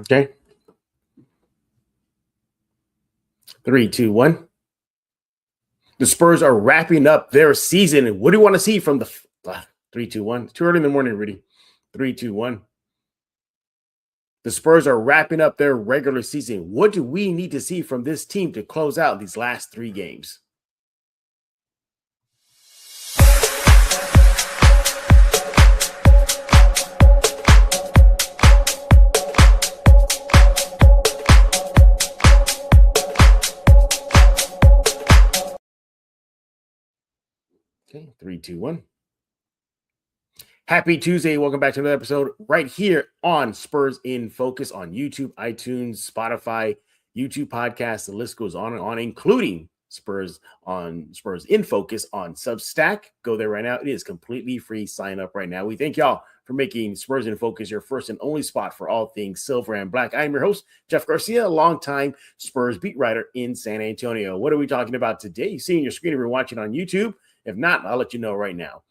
Okay. 3, 2, 1. The Spurs are wrapping up their season. What do you want to see from the 3, 2, 1? Too early in the morning, Rudy. 3, 2, 1. The Spurs are wrapping up their regular season. What do we need to see from this team to close out these last 3 games? Okay, 3, 2, 1. Happy Tuesday. Welcome back to another episode right here on Spurs in Focus on YouTube, iTunes, Spotify, YouTube podcasts. The list goes on and on, including Spurs in Focus on Substack. Go there right now. It is completely free. Sign up right now. We thank y'all for making Spurs in Focus your first and only spot for all things silver and black. I am your host, Jeff Garcia, a longtime Spurs beat writer in San Antonio. What are we talking about today? You see on your screen if you're watching on YouTube. If not, I'll let you know right now.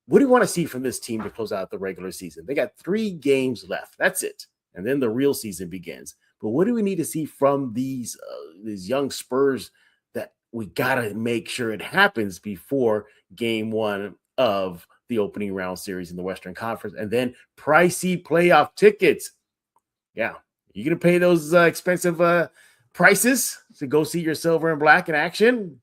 What do you want to see from this team to close out the regular season? They got 3 games left. That's it. And then the real season begins. But what do we need to see from these young Spurs that we got to make sure it happens before game 1 of the opening round series in the Western Conference? And then pricey playoff tickets. Yeah. You going to pay those expensive prices to go see your silver and black in action?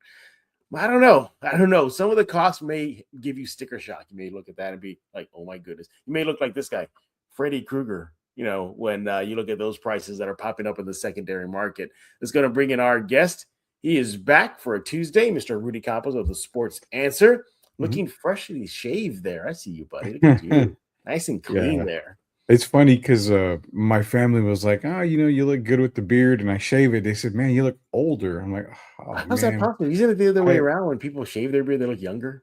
I don't know. Some of the costs may give you sticker shock. You may look at that and be like, oh my goodness. You may look like this guy, Freddy Krueger, when you look at those prices that are popping up in the secondary market. It's going to bring in our guest. He is back for a Tuesday, Mr. Rudy Campos of the Sports Answer. Looking freshly shaved there. I see you, buddy. Look at you. Nice and clean there. It's funny because my family was like, oh, you look good with the beard, and I shave it. They said, man, you look older. I'm like, oh, how's that possible? Isn't it the other way around? When people shave their beard, they look younger?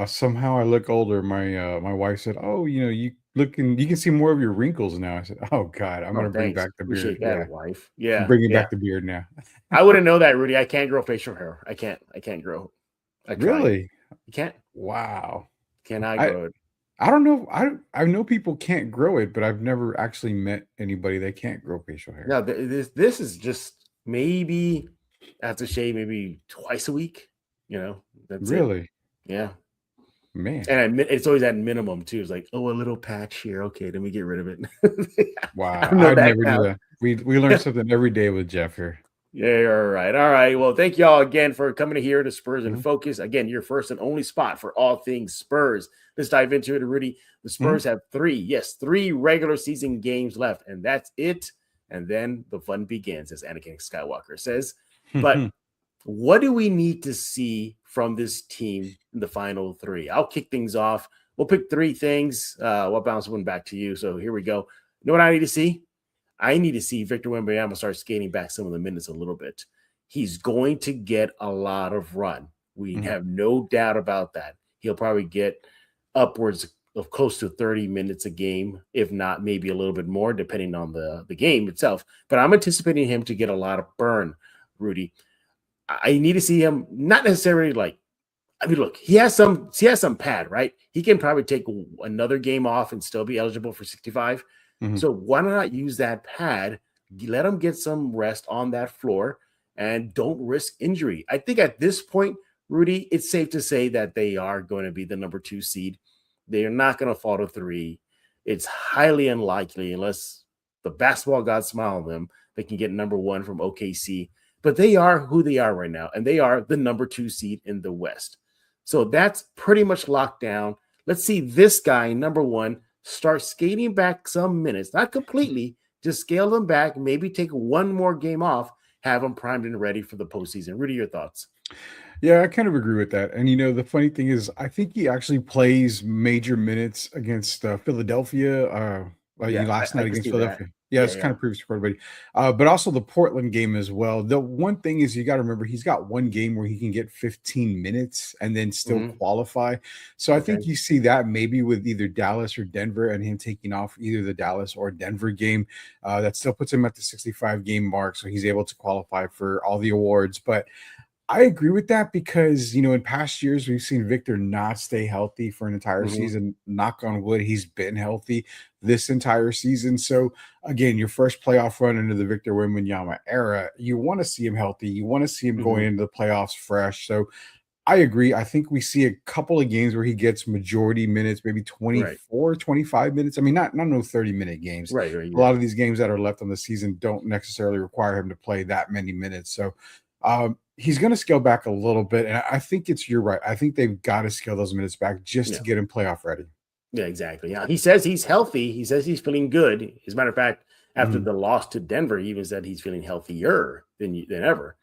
Somehow I look older. My wife said, oh, you can see more of your wrinkles now. I said, oh, God, I'm going to bring back the beard. Appreciate that, wife. Yeah. I'm bringing back the beard now. I wouldn't know that, Rudy. I can't grow facial hair. I can't grow. Really? You can't? Wow. Cannot grow it. I don't know. I know people can't grow it, but I've never actually met anybody that can't grow facial hair. No, this is just maybe I have to shave maybe twice a week. That's really it. Yeah, man. And it's always at minimum too. It's like, oh, a little patch here. Okay, let me get rid of it. Wow, I never knew that. We learn something every day with Jeff here. Yeah, all right. Well, thank y'all again for coming here to Spurs in Focus. Again, your first and only spot for all things Spurs. Let's dive into it, Rudy. The Spurs have 3 regular season games left, and that's it. And then the fun begins, as Anakin Skywalker says. But what do we need to see from this team in the final 3? I'll kick things off. We'll pick 3 things. We'll bounce one back to you. So here we go. You know what I need to see? I need to see Victor Wembanyama start skating back some of the minutes a little bit. He's going to get a lot of run. We have no doubt about that. He'll probably get upwards of close to 30 minutes a game, if not maybe a little bit more, depending on the game itself. But I'm anticipating him to get a lot of burn, Rudy. I need to see him not necessarily look, he has some pad, right? He can probably take another game off and still be eligible for 65. So why not use that pad? Let him get some rest on that floor and don't risk injury. I think at this point, Rudy, it's safe to say that they are going to be the number 2 seed. They are not going to fall to 3. It's highly unlikely unless the basketball gods smile on them. They can get number 1 from OKC. But they are who they are right now, and they are the number 2 seed in the West. So that's pretty much locked down. Let's see this guy, number 1, start skating back some minutes, not completely, just scale them back, maybe take one more game off, have them primed and ready for the postseason. Rudy, your thoughts? Yeah, I kind of agree with that. And, the funny thing is, I think he actually plays major minutes against Philadelphia last night against Philadelphia. Yeah, it's kind of previous for everybody. But also the Portland game as well. The one thing is you got to remember he's got one game where he can get 15 minutes and then still qualify. So I think you see that maybe with either Dallas or Denver and him taking off either the Dallas or Denver game. That still puts him at the 65 game mark. So he's able to qualify for all the awards. But I agree with that because, in past years, we've seen Victor not stay healthy for an entire season. Knock on wood, he's been healthy this entire season. So, again, your first playoff run into the Victor Wembanyama era, you want to see him healthy. You want to see him going into the playoffs fresh. So, I agree. I think we see a couple of games where he gets majority minutes, maybe 24, 25 minutes. I mean, not no 30-minute games. Right. A lot of these games that are left on the season don't necessarily require him to play that many minutes. So he's going to scale back a little bit. And I think you're right. I think they've got to scale those minutes back just to get him playoff ready. Yeah, exactly. Yeah, he says he's healthy. He says he's feeling good. As a matter of fact, after the loss to Denver, he even said he's feeling healthier than ever.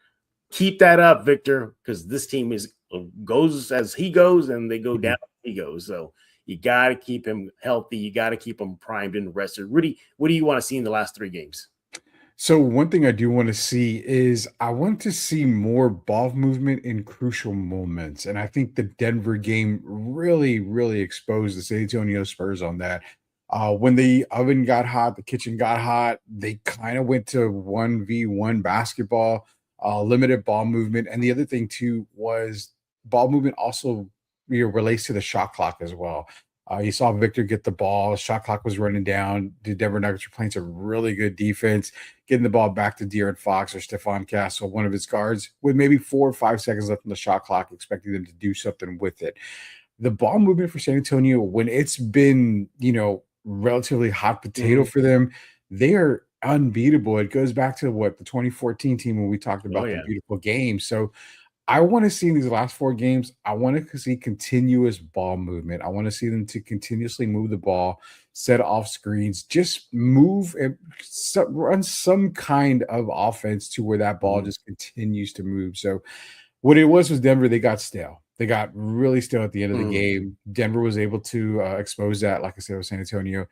Keep that up, Victor, because this team goes as he goes, and they go down as he goes. So you got to keep him healthy. You got to keep him primed and rested. Rudy, what do you want to see in the last 3 games? So one thing I do want to see is I want to see more ball movement in crucial moments. And I think the Denver game really, really exposed the San Antonio Spurs on that. When the oven got hot, the kitchen got hot, they kind of went to 1v1 basketball, limited ball movement. And the other thing too was ball movement also relates to the shot clock as well. You saw Victor get the ball. Shot clock was running down. The Denver Nuggets were playing some really good defense, getting the ball back to De'Aaron Fox or Stephon Castle, one of his guards, with maybe 4 or 5 seconds left on the shot clock, expecting them to do something with it. The ball movement for San Antonio, when it's been, relatively hot potato for them, they are unbeatable. It goes back to the 2014 team when we talked about the beautiful game. So I want to see in these last 4 games, I want to see continuous ball movement. I want to see them to continuously move the ball, set off screens, just move and run some kind of offense to where that ball just continues to move. So what it was Denver, they got stale. They got really stale at the end of the game. Denver was able to expose that, like I said, with San Antonio.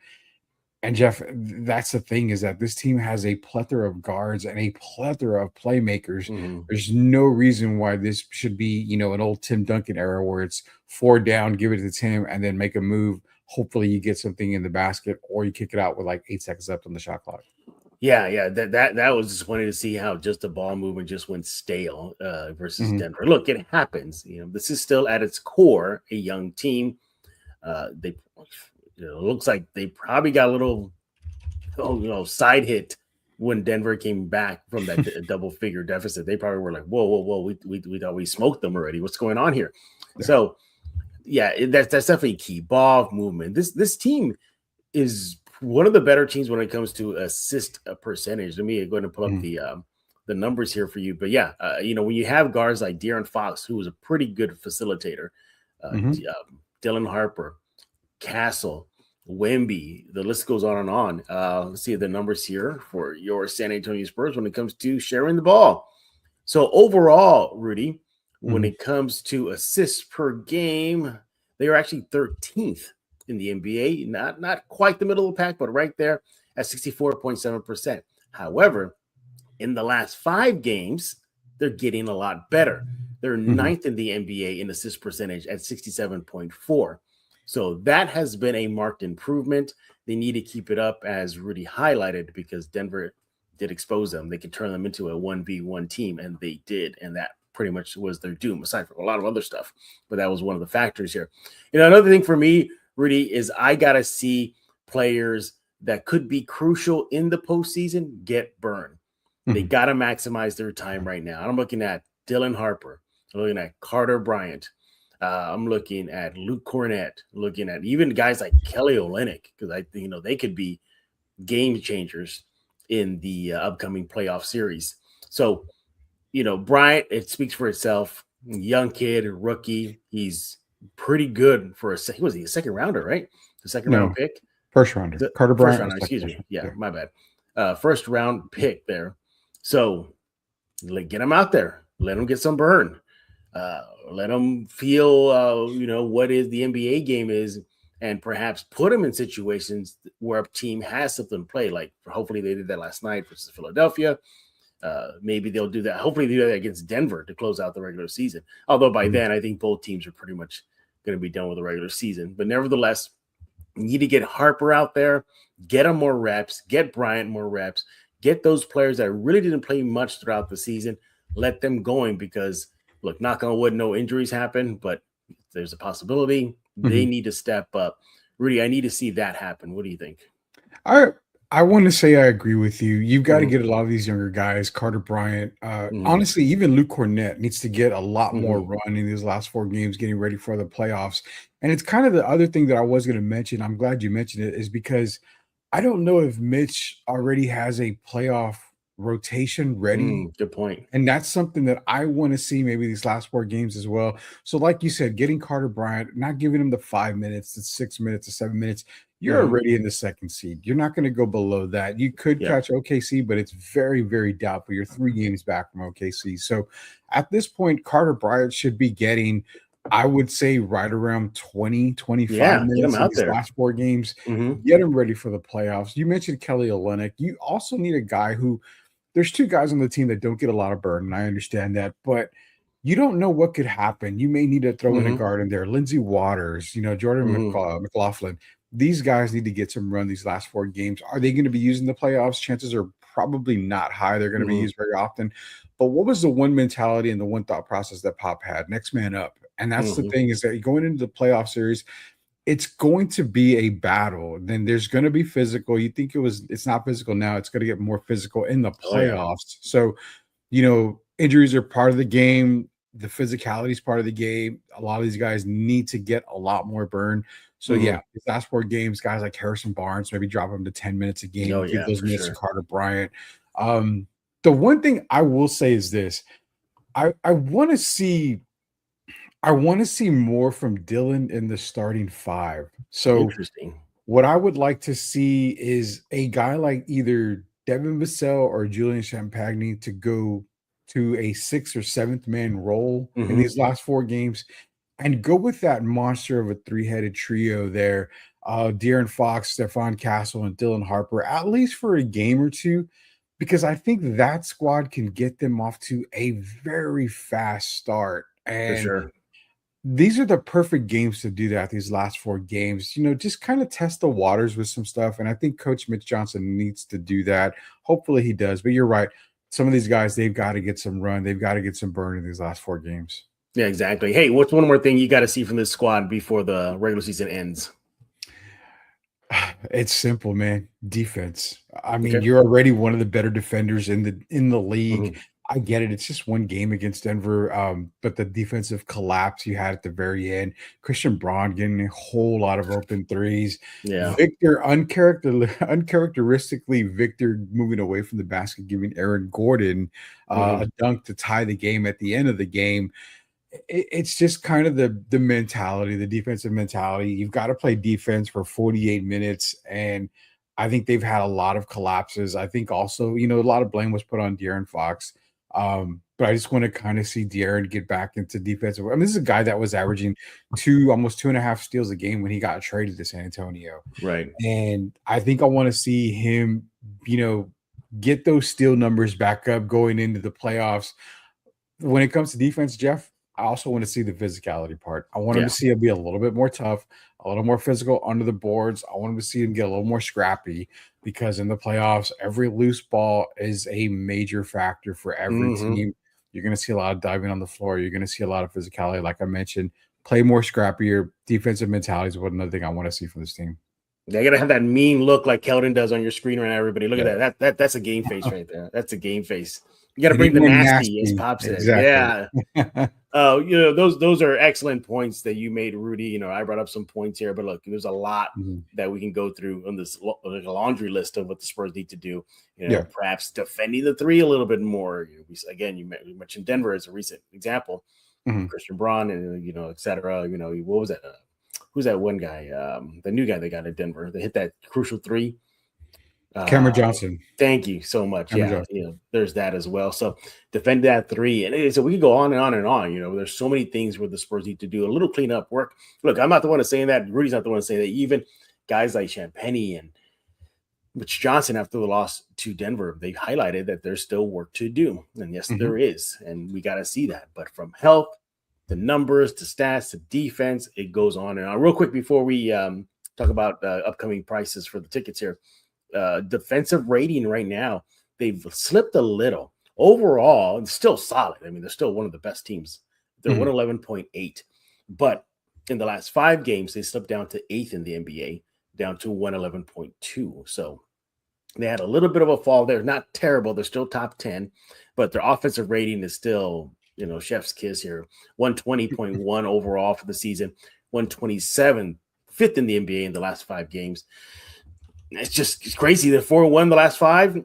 And Jeff, that's the thing, is that this team has a plethora of guards and a plethora of playmakers. There's no reason why this should be, an old Tim Duncan era where it's 4 down, give it to Tim, and then make a move. Hopefully you get something in the basket, or you kick it out with like 8 seconds left on the shot clock. Yeah. That was disappointing to see how just the ball movement just went stale versus Denver. Look, it happens. This is still at its core a young team. It looks like they probably got a little, side hit when Denver came back from that double-figure deficit. They probably were like, "Whoa! We thought we smoked them already. What's going on here?" Yeah. So, that's definitely key. Ball movement. This team is one of the better teams when it comes to assist percentage. Let me go ahead and pull up the numbers here for you. But when you have guards like De'Aaron Fox, who was a pretty good facilitator, Dylan Harper, Castle, Wemby, the list goes on and on. Let's see the numbers here for your San Antonio Spurs when it comes to sharing the ball. So overall, Rudy, when it comes to assists per game, they are actually 13th in the NBA. Not quite the middle of the pack, but right there at 64.7%. However, in the last 5 games, they're getting a lot better. They're 9th in the NBA in assist percentage at 67.4%. So that has been a marked improvement. They need to keep it up, as Rudy highlighted, because Denver did expose them. They could turn them into a 1v1 team, and they did. And that pretty much was their doom, aside from a lot of other stuff. But that was one of the factors here. Another thing for me, Rudy, is I got to see players that could be crucial in the postseason get burned. They got to maximize their time right now. I'm looking at Dylan Harper. I'm looking at Carter Bryant. I'm looking at Luke Cornett, looking at even guys like Kelly Olynyk, because I think they could be game changers in the upcoming playoff series. So, Bryant, it speaks for itself. Young kid, rookie, he's pretty good for was he a second rounder, right? The second round pick, first rounder. Carter Bryant, first rounder, excuse me. Yeah, my bad. First round pick there. So, get him out there. Let him get some burn. Let them feel, what is the NBA game is, and perhaps put them in situations where a team has something to play. Like hopefully they did that last night versus Philadelphia. Maybe they'll do that. Hopefully they do that against Denver to close out the regular season. Although by then I think both teams are pretty much going to be done with the regular season. But nevertheless, you need to get Harper out there, get him more reps, get Bryant more reps, get those players that really didn't play much throughout the season, let them going, because look, knock on wood, no injuries happen, but there's a possibility they Mhm. need to step up. Rudy, I need to see that happen. What do you think? I I want to say I agree with you. You've got to Mhm, get a lot of these younger guys, Carter Bryant. mhm, Honestly, even Luke Cornett needs to get a lot more mhm, run in these last 4 games, getting ready for the playoffs. And it's kind of the other thing that I was going to mention. I'm glad you mentioned it, is because I don't know if Mitch already has a playoff rotation ready, good point. and that's something that I wanna see maybe these last 4 games as well. So like you said, getting Carter Bryant, not giving him the 5 minutes, the 6 minutes, the 7 minutes, you're Mhm, already in the 2nd seed. You're not gonna go below that. You could yeah, catch OKC, but it's very, very doubtful. You're 3 games back from OKC. So at this point, Carter Bryant should be getting, I would say, right around 20, 25 yeah, get him minutes in out these there. last 4 games. Mhm, Get him ready for the playoffs. You mentioned Kelly Olynyk. You also need a guy who, there's 2 guys on the team that don't get a lot of burn, and I understand that, but you don't know what could happen. You may need to throw in a mhm, guard in there. Lindsey Waters, Jordan mhm, McLaughlin. These guys need to get some run these last 4 games. Are they gonna be used in the playoffs? Chances are probably not high. They're gonna be mhm. used very often. But what was the one mentality and the one thought process that Pop had? Next man up. And that's the Mhm. thing, is that going into the playoff series, it's going to be a battle. Then there's going to be physical. You think it's not physical now, it's going to get more physical in the Oh yeah. playoffs. So, injuries are part of the game. The physicality is part of the game. A lot of these guys need to get a lot more burn. So Mhm. yeah, these last 4 games, guys like Harrison Barnes, maybe drop him to 10 minutes a Oh game, give yeah, those for minutes to sure. Carter Bryant. Um, the one thing I will say is this. I want to see more from Dylan in the starting five. So Interesting. what I would like to see is a guy like either Devin Vassell or Julian Champagny to go to a 6th or 7th man role in Mhm. these last 4 games, and go with that monster of a three-headed trio there. De'Aaron Fox, Stephon Castle, and Dylan Harper, at least for a game or two, because I think that squad can get them off to a very fast start. For And sure. these are the perfect games to do that, these last 4 games, just kinda test the waters with some stuff, and I think Coach Mitch Johnson needs to do that. Hopefully, he does, but you're right. Some of these guys, they've gotta get some run, they've gotta get some burn in these last 4 games. Yeah, exactly. Hey, what's one more thing you got to see from this squad before the regular season ends? It's simple, man. Defense. I mean, Okay. you're already one of the better defenders in the league. Mhm. I get it. It's just one game against Denver, but the defensive collapse you had at the very end, Christian Braun getting a whole lot of open threes, Yeah. Victor uncharacteristically Victor moving away from the basket, giving Aaron Gordon Mhm. a dunk to tie the game at the end of the game. It's just kind of the mentality, the defensive mentality. You've got to play defense for 48 minutes, and I think they've had a lot of collapses. I think also, a lot of blame was put on De'Aaron Fox, but I just want to kind of see De'Aaron get back into defensive. I mean, this is a guy that was averaging almost 2.5 steals a game when he got traded to San Antonio, Right. and I think I want to see him, you know, get those steal numbers back up going into the playoffs. When it comes to defense, Jeff, I also want to see the physicality part. I want him Yeah. to see him be a little bit more tough, a little more physical under the boards. I want him to see him get a little more scrappy, because in the playoffs, every loose ball is a major factor for every Mhm. team. You're going to see a lot of diving on the floor. You're going to see a lot of physicality. Like I mentioned, play more scrappier. Defensive mentality is what another thing I want to see from this team. They gotta have that mean look like Keldon does on your screen right now. Everybody, look at Yeah. that. That's a game face right there. That's a game face. You got to bring the Anyone nasty, as nasty. Pop says. Exactly. Yeah. Those are excellent points that you made, Rudy. I brought up some points here, but look, there's a lot Mhm. that we can go through on this like a laundry list of what the Spurs need to do. Yeah. Perhaps defending the three a little bit more. Again, you mentioned Denver as a recent example. Mhm. Christian Braun, and et cetera. What was that? Who's that one guy? The new guy they got at Denver. They hit that crucial three. Uh, Cameron Johnson. Thank you so much. Cameron Yeah, Johnson. there's that as well. So defend that three, and so we can go on and on and on. There's so many things where the Spurs need to do a little cleanup work. Look, I'm not the one to saying that. Rudy's not the one to say that. Even guys like Champagny and Mitch Johnson, after the loss to Denver, they highlighted that there's still work to do, and yes, Mhm. there is, and we got to see that. But from health, the numbers, to stats, to defense, it goes on and on. Real quick before we talk about upcoming prices for the tickets here, defensive rating right now, they've slipped a little. Overall, it's still solid. I mean, they're still one of the best teams They're 111.8. But in the last 5 games, they slipped down to 8th in the NBA, down to 111.2. So they had a little bit of a fall there. Not terrible. They're still top 10, but their offensive rating is still, chef's kiss here. 120.1 overall for the season, 127, 5th in the NBA in the last 5 games. It's crazy. They're 4-1 the last 5,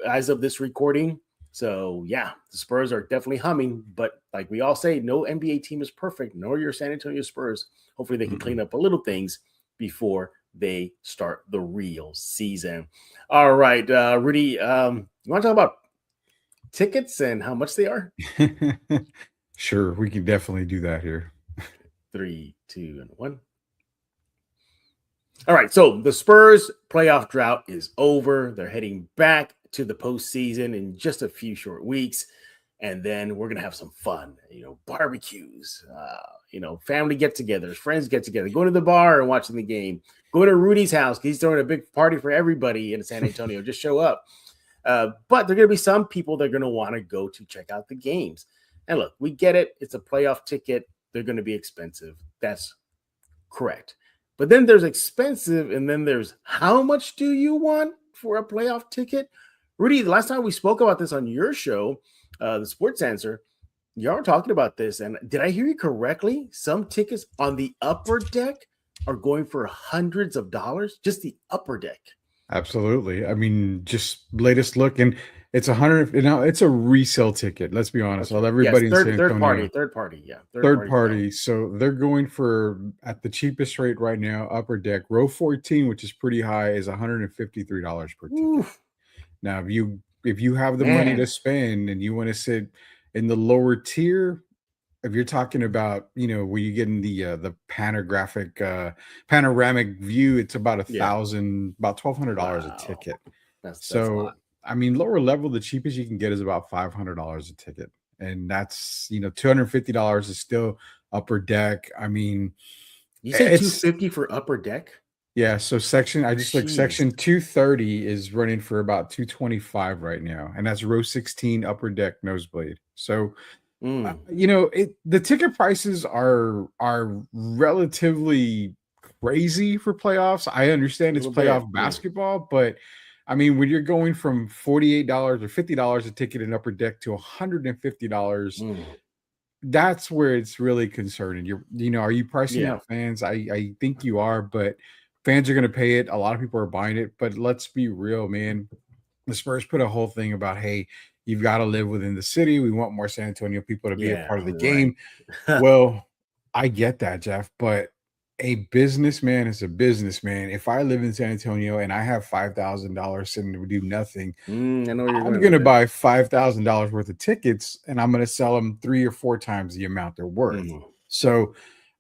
as of this recording. So, yeah, the Spurs are definitely humming. But like we all say, no NBA team is perfect, nor your San Antonio Spurs. Hopefully they can clean up a little things before they start the real season. All right, Rudy, you want to talk about tickets and how much they are? Sure, we can definitely do that here. 3, 2, and 1. All right, so the Spurs playoff drought is over. They're heading back to the postseason in just a few short weeks. And then we're going to have some fun, barbecues, family get-togethers, friends get-together, going to the bar and watching the game, going to Rudy's house. He's throwing a big party for everybody in San Antonio. Just show up. But there are going to be some people that are going to want to go to check out the games. And look, we get it. It's a playoff ticket. They're going to be expensive. That's correct. But then there's expensive, and then there's how much do you want for a playoff ticket? Rudy, the last time we spoke about this on your show, the Sports Answer, y'all were talking about this, and did I hear you correctly? Some tickets on the upper deck are going for hundreds of dollars, just the upper deck. Absolutely. I mean, just latest look, and it's 100. It's a resale ticket. Let's be honest. Well, everybody in San Antonio, third party, yeah, third party. So they're going for, at the cheapest rate right now, upper deck row 14, which is pretty high, is $153 per ticket. Oof. Now, if you have the money to spend and you want to sit in the lower tier, if you're talking about, where you get in the panoramic view, it's about about $1,200 a ticket. That's a lot. I mean, lower level, the cheapest you can get is about $500 a ticket, and that's $250 is still upper deck. I mean, you say $250 for upper deck? Yeah, so section 230 is running for about $225 right now, and that's row 16 upper deck nosebleed. So, the ticket prices are relatively crazy for playoffs. I understand it's playoff basketball, but I mean, when you're going from $48 or $50 a ticket in upper deck to $150, that's where it's really concerning. Are you pricing out fans? I think you are, but fans are going to pay it. A lot of people are buying it, but let's be real, man. The Spurs put a whole thing about, hey, you've got to live within the city. We want more San Antonio people to be a part of the game. Well, I get that, Jeff, but a businessman is a businessman. If I live in San Antonio and I have $5,000 sitting to do nothing, I'm going to buy $5,000 worth of tickets, and I'm going to sell them 3 or 4 times the amount they're worth. So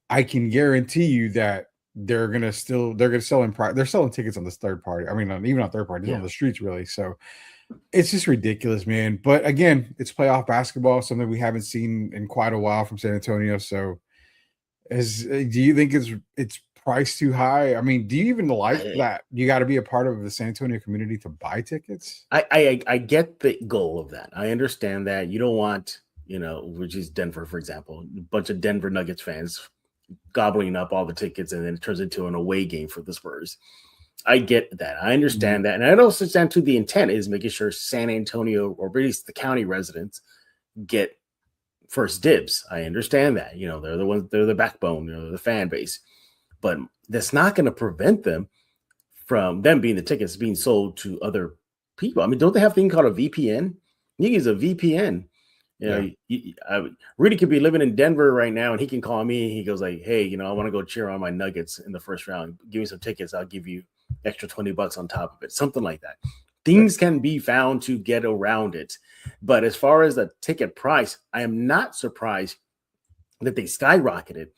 I can guarantee you that they're selling tickets on this third party. I mean, even on third party, on the streets, really. So it's just ridiculous, man. But again, it's playoff basketball, something we haven't seen in quite a while from San Antonio. So do you think it's priced too high? I mean, do you even like that you got to be a part of the San Antonio community to buy tickets? I get the goal of that. I understand that you don't want, which is Denver, for example, a bunch of Denver Nuggets fans gobbling up all the tickets, and then it turns into an away game for the Spurs. I get that. I understand that. And I also understand too, the intent is making sure San Antonio, or at least the county residents, get first dibs. I understand that. They're the ones, they're the backbone, the fan base. But that's not going to prevent them from them being the tickets being sold to other people. I mean, don't they have a thing called a VPN? You can use a VPN. Rudy could be living in Denver right now, and he can call me. He goes like, hey, I want to go cheer on my Nuggets in the first round. Give me some tickets. I'll give you extra $20 on top of it. Something like that. Things can be found to get around it. But as far as the ticket price, I am not surprised that they skyrocketed,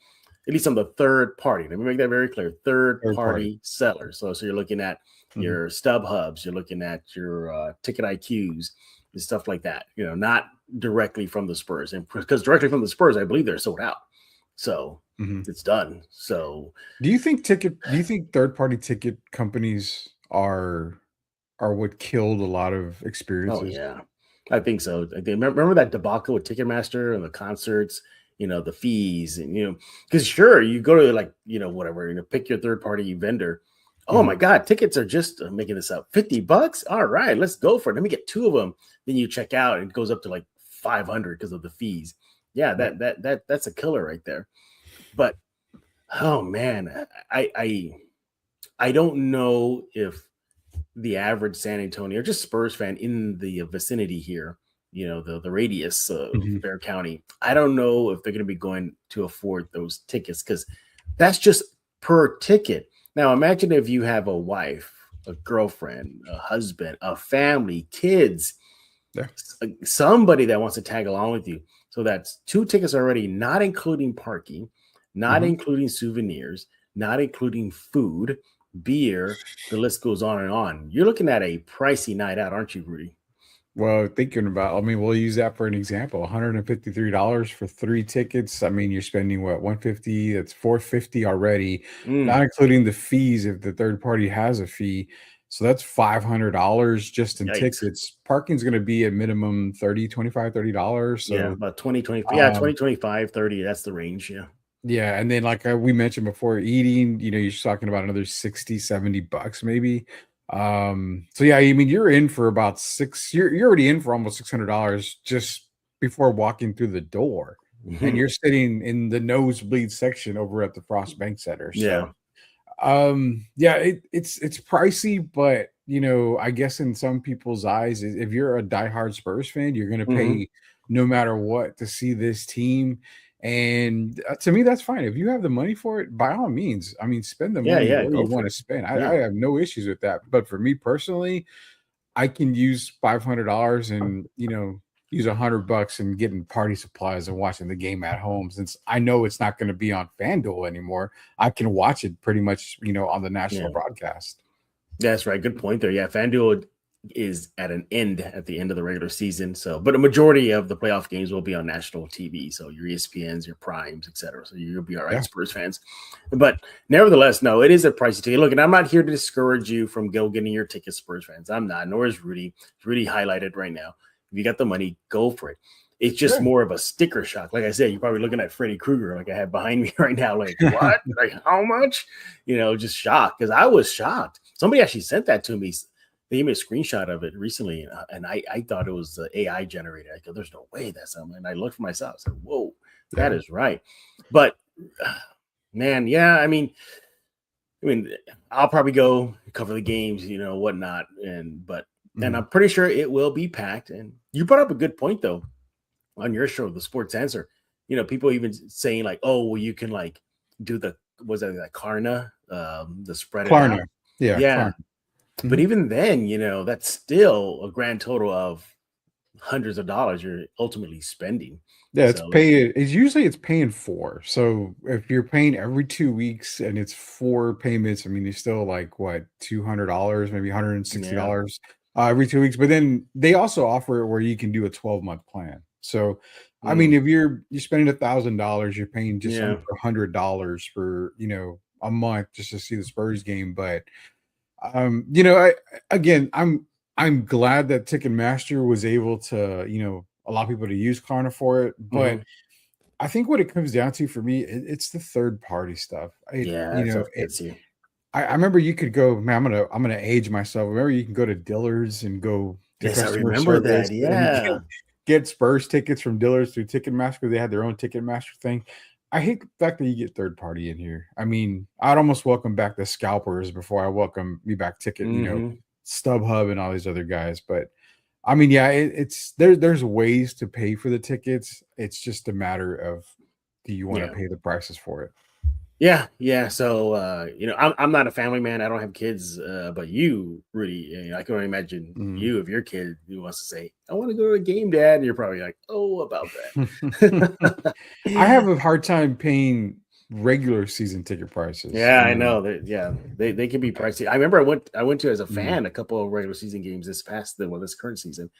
at least on the third party. Let me make that very clear. Third party sellers. So you're looking at your StubHubs, you're looking at your Ticket IQs and stuff like that, not directly from the Spurs. And because directly from the Spurs, I believe they're sold out. So it's done. So do you think third party ticket companies are what killed a lot of experiences? Oh, yeah. I think so. I think, remember that debacle with Ticketmaster and the concerts, the fees, and because sure, you go to like whatever, pick your third party vendor. Oh my God, tickets are just making this up. $50. All right, let's go for it. Let me get two of them. Then you check out, and it goes up to like 500 because of the fees. Yeah, that's a killer right there. But oh man, I don't know if the average San Antonio or just Spurs fan in the vicinity here, the radius of Bear County, I don't know if they're going to be going to afford those tickets because that's just per ticket. Now, imagine if you have a wife, a girlfriend, a husband, a family, kids, somebody that wants to tag along with you. So that's 2 tickets already, not including parking, not including souvenirs, not including food, beer. The list goes on and on. You're looking at a pricey night out, aren't you, Rudy? Well, thinking about, I mean, we'll use that for an example. $153 for 3 tickets. I mean, you're spending what, 150? That's 450 already, not including the fees if the third party has a fee. So that's $500 just in tickets. Parking's going to be a minimum 30, 25, $30. So yeah, about 20, 25. Yeah, 20, 25, 30. That's the range. Yeah. Yeah, and then like we mentioned before, eating, you're talking about another 60, $70 maybe. So yeah, I mean, you're in for about you're already in for almost $600 just before walking through the door. And you're sitting in the nosebleed section over at the Frost Bank Center. So yeah, it's pricey, but I guess in some people's eyes, if you're a diehard Spurs fan, you're gonna pay no matter what to see this team. And to me, that's fine. If you have the money for it, by all means, I mean, spend the money where you want to spend. I have no issues with that. But for me personally, I can use $500 and use $100 and getting party supplies and watching the game at home. Since I know it's not going to be on FanDuel anymore, I can watch it pretty much on the national broadcast. That's right. Good point there. Yeah, FanDuel is at an end at the end of the regular season. So, but a majority of the playoff games will be on national TV. So your ESPNs, your Primes, etc. So you'll be all right, Spurs fans. But nevertheless, no, it is a pricey ticket. Look, and I'm not here to discourage you from getting your tickets, Spurs fans. I'm not, nor is Rudy. Rudy highlighted right now. If you got the money, go for it. It's just more of a sticker shock. Like I said, you're probably looking at Freddy Krueger like I have behind me right now. Like, what? Like, how much? Just shocked because I was shocked. Somebody actually sent that to me. They gave me a screenshot of it recently, and I thought it was AI generated. I go, there's no way that's something. And I looked for myself. I said, whoa, that is right. But man, yeah, I mean, I'll probably go cover the games, whatnot, and I'm pretty sure it will be packed. And you brought up a good point though on your show, the Sports Answer. People even saying like, oh, well, you can like do the Klarna, the spread Klarna. it out. Yeah. Klarna. But even then, that's still a grand total of hundreds of dollars you're ultimately spending. Yeah, it's paying 4. So if you're paying every 2 weeks and it's 4 payments, I mean, it's still like what, $200, maybe $160 every 2 weeks. But then they also offer it where you can do a 12-month plan. So I mean, if you're spending $1,000, you're paying just under $100 for a month just to see the Spurs game. But I'm glad that Ticketmaster was able to, allow people to use Klarna for it. But I think what it comes down to for me, it's the third party stuff. I remember you could go, man, I'm gonna age myself. Remember you can go to Dillard's and go to customer service and get Spurs tickets from Dillard's through Ticketmaster. They had their own Ticketmaster thing. I hate the fact that you get third party in here. I mean, I'd almost welcome back the scalpers before I welcome me back Ticket, StubHub and all these other guys. But I mean, yeah, there's ways to pay for the tickets. It's just a matter of, do you want to pay the prices for it? Yeah. So I'm not a family man. I don't have kids, but you, Rudy, I can only imagine you, if your kid who wants to say, I want to go to a game, Dad, and you're probably like, oh, about that. I have a hard time paying regular season ticket prices. Yeah, I know. They can be pricey. I remember I went to as a fan a couple of regular season games this current season,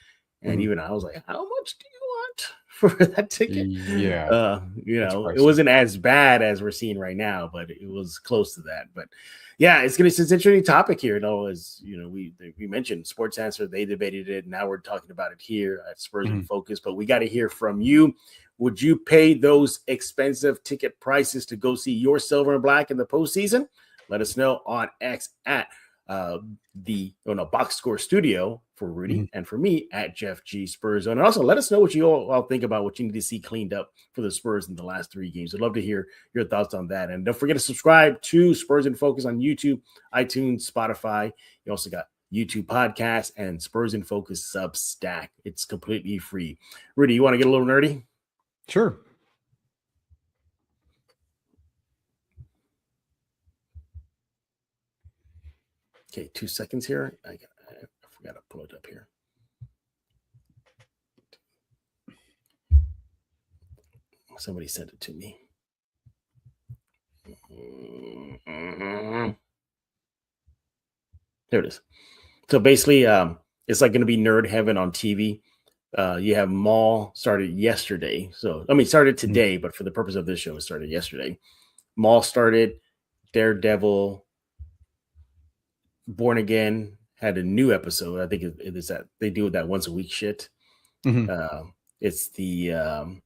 and even I was like, how much do you want for that ticket. Yeah, It pricey. wasn't as bad as we're seeing right now, but it was close to that. But yeah, it's an interesting topic here. As we mentioned Sports Answer, they debated it. Now we're talking about it here at Spurs in Focus. But we got to hear from you. Would you pay those expensive ticket prices to go see your Silver and Black in the postseason? Let us know on X at Box Score Studio for Rudy and for me at Jeff G Spurs Zone. And also let us know what you all think about what you need to see cleaned up for the Spurs in the last 3 games. I'd love to hear your thoughts on that. And don't forget to subscribe to Spurs in Focus on YouTube, iTunes, Spotify. You also got YouTube podcast and Spurs in Focus Substack. It's completely free. Rudy, you want to get a little nerdy? Sure. Okay, 2 seconds here. I forgot to pull it up here. Somebody sent it to me. There it is. So basically, it's like going to be nerd heaven on TV. You have Maul started yesterday. Started today, but for the purpose of this show, it started yesterday. Maul started. Daredevil, Born Again had a new episode. I think it is that they do that once a week shit. It's the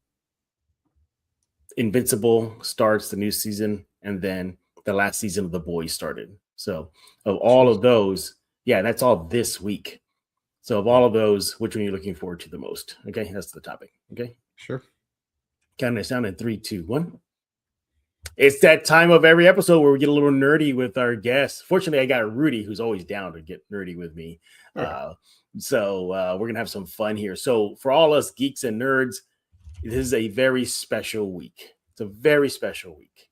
Invincible starts the new season, and then the last season of The Boys started. So of all of those, that's all this week. So of all of those, which one are you looking forward to the most? Okay, that's the topic. Okay, sure. Counting us down in 3, 2, 1. It's that time of every episode where we get a little nerdy with our guests. Fortunately, I got Rudy, who's always down to get nerdy with me. So we're going to have some fun here. So for all us geeks and nerds, this is a very special week. It's a very special week.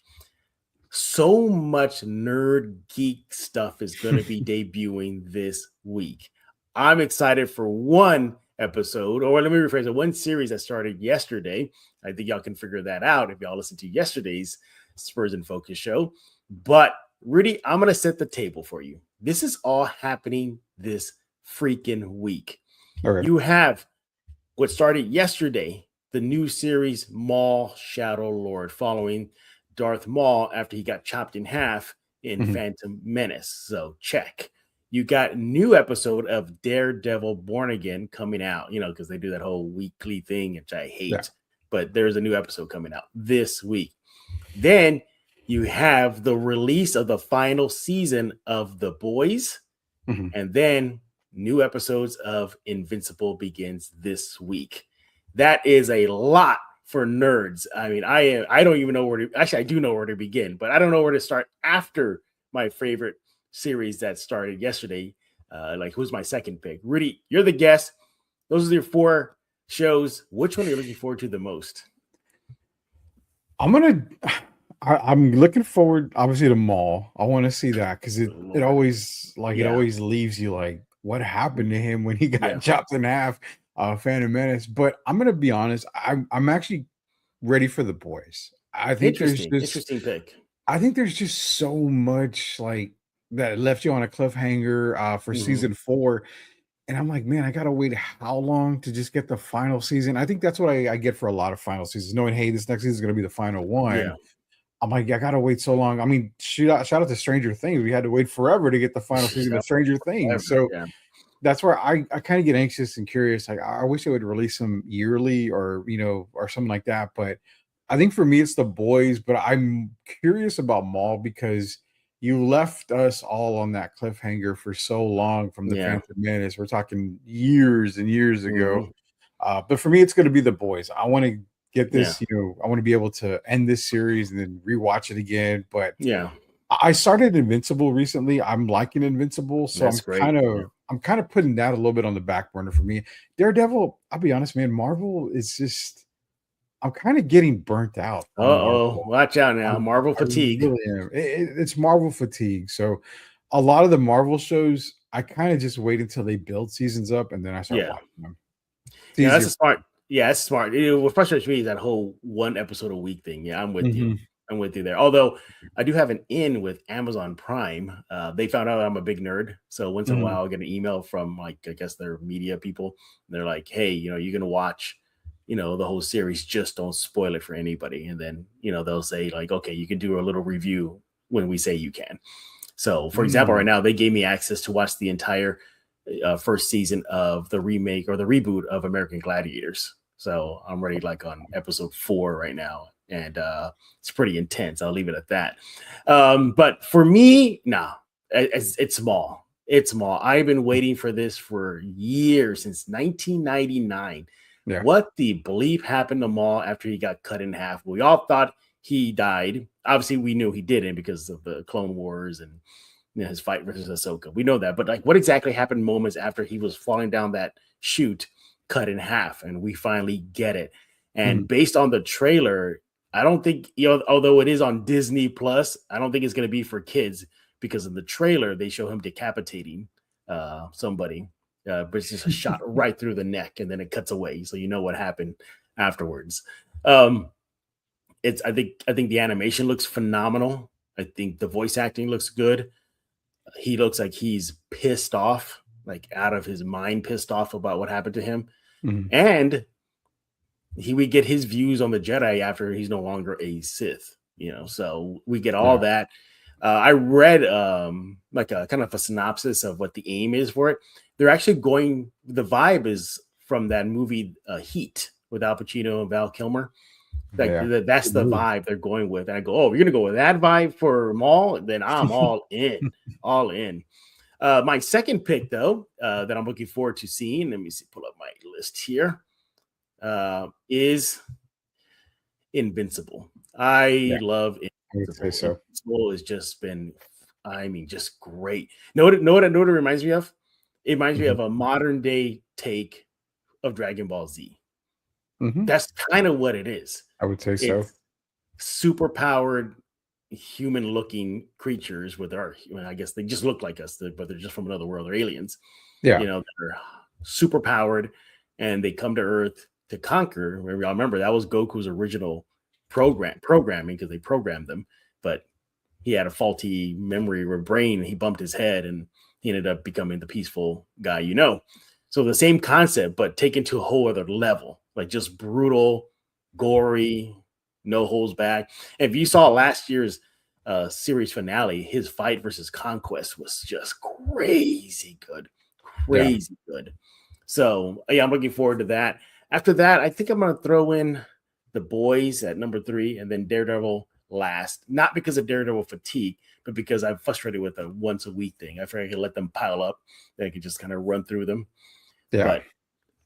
So much nerd geek stuff is going to be debuting this week. I'm excited for one episode, or let me rephrase it, one series that started yesterday. I think y'all can figure that out if y'all listen to yesterday's Spurs in Focus show. But Rudy, I'm going to set the table for you. This is all happening this freaking week. Okay. You have what started yesterday, the new series Maul Shadow Lord, following Darth Maul after he got chopped in half in Phantom Menace. So check. You got a new episode of Daredevil Born Again coming out, because they do that whole weekly thing, which I hate. Yeah. But there's a new episode coming out this week. Then you have the release of the final season of The Boys. And then new episodes of Invincible begins this week. That is a lot for nerds. I mean, I don't even know where to, actually I do know where to begin, but I don't know where to start after my favorite series that started yesterday. Who's my second pick? Rudy, you're the guest. Those are your 4 shows. Which one are you looking forward to the most? I'm looking forward, obviously, to Maul. I want to see that because it always it always leaves you like, what happened to him when he got chopped in half? Phantom Menace. But I'm gonna be honest, I'm actually ready for The Boys. I think interesting pick. I think there's just so much that left you on a cliffhanger for season 4. And I'm like, man, I gotta wait how long to just get the final season? I think that's what I get for a lot of final seasons, knowing, hey, this next season is gonna be the final one. Yeah. I'm like, I gotta wait so long. I mean, shout out to Stranger Things. We had to wait forever to get the final season of Stranger Things. So that's where I kind of get anxious and curious. Like, I wish they would release them yearly or something like that. But I think for me, it's The Boys. But I'm curious about Maul because you left us all on that cliffhanger for so long from the Phantom Menace. We're talking years and years ago. But for me, it's going to be The Boys. I want to get this, I want to be able to end this series and then rewatch it again. But I started Invincible recently. I'm liking Invincible, so I'm kind of putting that a little bit on the back burner for me. Daredevil, I'll be honest, man, Marvel is just, I'm kind of getting burnt out. Watch out now. Marvel fatigue. I really am. It's Marvel fatigue. So a lot of the Marvel shows, I kind of just wait until they build seasons up and then I start watching them. That's a smart. Yeah, that's smart. What frustrates me is that whole 1 episode a week thing. Yeah, I'm with you. I'm with you there. Although I do have an in with Amazon Prime. They found out I'm a big nerd. So once in a while, I'll get an email from I guess their media people. They're like, hey, you're going to watch the whole series, just don't spoil it for anybody. And then, they'll say like, okay, you can do a little review when we say you can. So, for example, right now they gave me access to watch the entire first season of the remake or the reboot of American Gladiators. So I'm ready like on episode 4 right now, and it's pretty intense. I'll leave it at that. But for me, it's small. It's small. I've been waiting for this for years, since 1999. Yeah. What the bleep happened to Maul after he got cut in half? We all thought he died. Obviously, we knew he didn't because of the Clone Wars and his fight versus Ahsoka. We know that. But like, what exactly happened moments after he was falling down that chute, cut in half? And we finally get it. And based on the trailer, I don't think, although it is on Disney Plus, I don't think it's going to be for kids, because in the trailer they show him decapitating somebody, but it's just a shot right through the neck, and then it cuts away, so you know what happened afterwards. I think the animation looks phenomenal. I think the voice acting looks good. He looks like he's pissed off, like out of his mind, pissed off about what happened to him. And we get his views on the Jedi after he's no longer a Sith, so we get all that. I read like a kind of a synopsis of what the aim is for it. They're actually the vibe is from that movie Heat with Al Pacino and Val Kilmer. That's the vibe they're going with. And I go, oh, you're gonna go with that vibe for Maul? Then I'm all in, all in. My second pick, though, that I'm looking forward to seeing, let me pull up my list here, is Invincible. I love Invincible. I would say so. Invincible has just been, just great. Know what it reminds me of? It reminds me of a modern day take of Dragon Ball Z. That's kind of what it is. I would say so. Super powered human looking creatures I guess they just look like us, but they're just from another world. They're aliens. Yeah. They're super powered, and they come to Earth to conquer. Y'all remember that was Goku's original programming, because they programmed them, but he had a faulty memory or brain. He bumped his head, and he ended up becoming the peaceful guy. So the same concept, but taken to a whole other level, like just brutal, gory, no holds back. And if you saw last year's series finale, his fight versus Conquest was just crazy good. Good. So I'm looking forward to that. After that, I think I'm going to throw in The Boys at number 3, and then Daredevil last. Not because of Daredevil fatigue, but because I'm frustrated with a once a week thing. I figured I could let them pile up, then I could just kind of run through them. But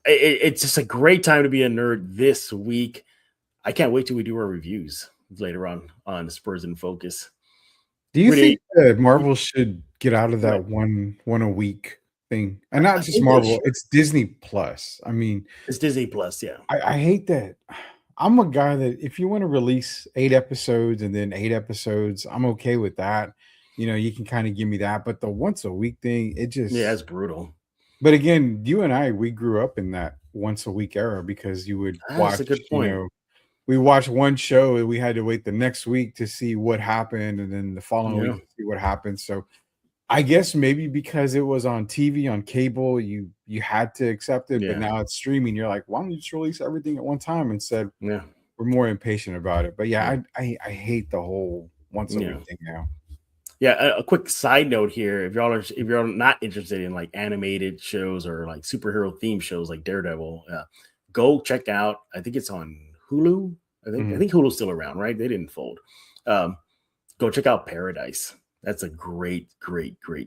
it's just a great time to be a nerd this week. I can't wait till we do our reviews later on Spurs in Focus. Do you think that Marvel should get out of that one a week thing? And not just Marvel, it's Disney Plus. I mean, it's Disney Plus, yeah. I hate that. I'm a guy that if you want to release 8 episodes and then 8 episodes, I'm okay with that. You can kind of give me that. But the once a week thing, it's brutal. But again, you and I, we grew up in that once a week era, because you would watch, that's a good point. We watched one show and we had to wait the next week to see what happened, and then the following week to see what happened. So I guess maybe because it was on TV, on cable, you had to accept it, but now it's streaming. You're like, why don't you just release everything at one time? And said, we're more impatient about it. But I hate the whole once a week thing now. Yeah, a quick side note here: if you're not interested in like animated shows or like superhero themed shows like Daredevil, go check out. I think it's on Hulu. I think Hulu's still around, right? They didn't fold. Go check out Paradise. That's a great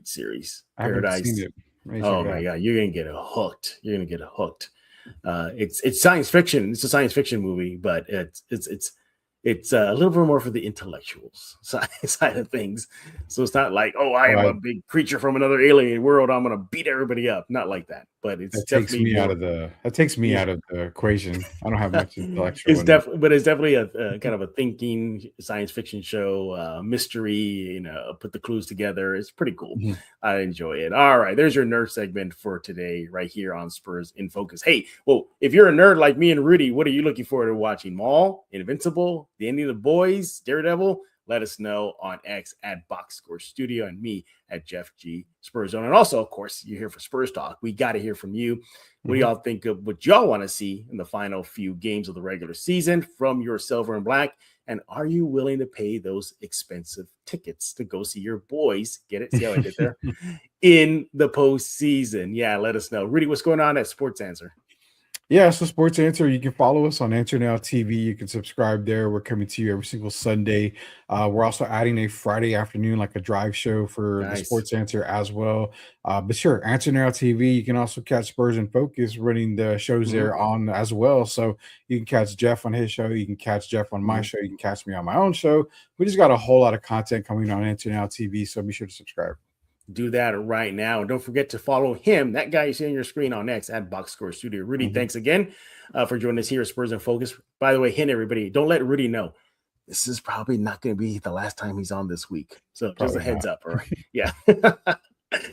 series. Paradise. Oh my god, you're gonna get hooked. It's science fiction. It's a science fiction movie, but it's a little bit more for the intellectuals side of things. So it's not like, I am a big creature from another alien world, I'm gonna beat everybody up. Not like that. But that takes me out of the equation. I don't have much intellectual. It's definitely a kind of a thinking science fiction show, mystery. Put the clues together. It's pretty cool. I enjoy it. All right, there's your nerd segment for today, right here on Spurs in Focus. Hey, well, if you're a nerd like me and Rudy, what are you looking forward to watching? Maul, Invincible, the ending of The Boys, Daredevil? let us know on X at Box Score Studio and me at Jeff G Spurs Zone. And also, of course, you're here for Spurs Talk. We got to hear from you. What do y'all think of what y'all want to see in the final few games of the regular season from your Silver and Black? And are you willing to pay those expensive tickets to go see your boys? Get it? See how I did there? In the postseason. Yeah, let us know. Rudy, what's going on at Sports Answer? Yeah, so Sports Answer, you can follow us on Answer Now TV. You can subscribe there. We're coming to you every single Sunday. We're also adding a Friday afternoon, like a drive show for the Sports Answer as well. But sure, Answer Now TV. You can also catch Spurs in Focus running the shows there on as well. So you can catch Jeff on his show. You can catch Jeff on my show. You can catch me on my own show. We just got a whole lot of content coming on Answer Now TV. So be sure to subscribe. Do that right now. And don't forget to follow him, that guy you see on your screen on X at Box Score Studio. Rudy, thanks again for joining us here at Spurs in Focus. By the way, hint everybody, don't let Rudy know. This is probably not going to be the last time he's on this week. So just a heads up. All right. Yeah.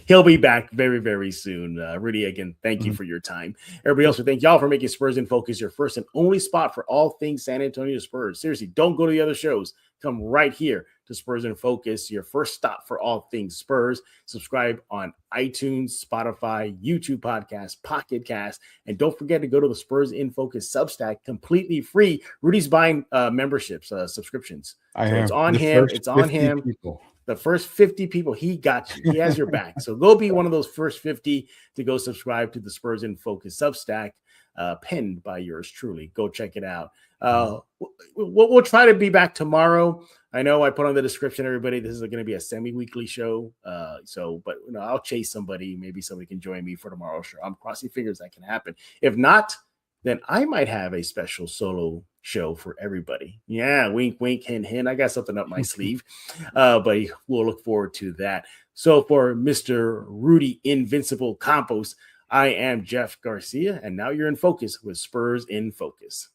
He'll be back very, very soon. Rudy, again, thank you for your time. Everybody else, we thank y'all for making Spurs in Focus your first and only spot for all things San Antonio Spurs. Seriously, don't go to the other shows. Come right here to Spurs in Focus, your first stop for all things Spurs. Subscribe on iTunes, Spotify, YouTube Podcast, Pocket Cast, and don't forget to go to the Spurs in Focus Substack, completely free. Rudy's buying memberships, subscriptions. It's on him. It's on him. People. The first 50 people, he got you. He has your back. So go be one of those first 50 to go subscribe to the Spurs in Focus Substack, penned by yours truly. Go check it out. We'll try to be back tomorrow. I know I put on the description, everybody, this is going to be a semi-weekly show. But I'll chase somebody. Maybe somebody can join me for tomorrow's show. I'm crossing fingers that can happen. If not, then I might have a special solo show for everybody. Yeah, wink, wink, hint, hint. I got something up my sleeve, but we'll look forward to that. So for Mr. Rudy Invincible Campos, I am Jeff Garcia, and now you're in focus with Spurs in Focus.